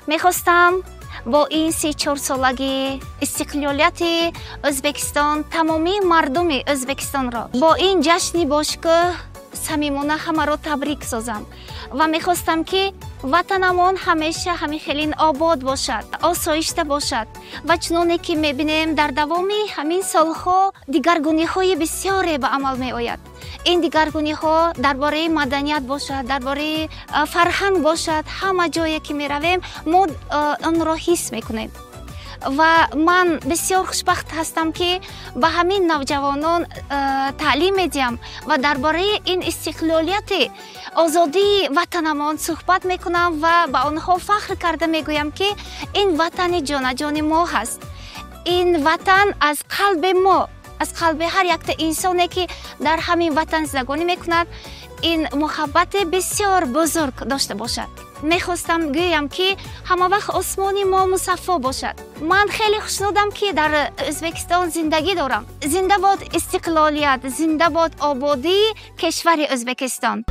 میخواستم با این 34 سالگی استقلالیت ازبکستان تمامی مردم ازبکستان را با این جشن باشکوه صمیمانه همه را تبریک سازم و میخواستم که وطنمان همیشه همین خیلی آباد باشد، آسایشته باشد و چنانه که میبینیم در دوام همین سالها دیگرگونی های بسیاری به عمل می آید. این دیگرگونی ها درباره مدنیت باشد، درباره فرهنگ باشد، همه جایی که می رویم ما آن را حس میکنیم و من بسیار خوشبخت هستم که به همین نوجوانان تعلیم میدیم و درباره این استقلالیت آزادی وطنمان صحبت میکنم و به آنها فخر کرده میگویم که این وطن جان جان ما هست. این وطن از قلب ما، از قلب هر یک انسانی که در همین وطن زندگانی میکند این محبت بسیار بزرگ داشته باشد. میخواستم گویم که همه وقت آسمانی ما مصفا باشد. من خیلی خوشنودم که در ازبکستان زندگی دارم. زنده باد استقلالیت، زنده باد آبادی کشور ازبکستان.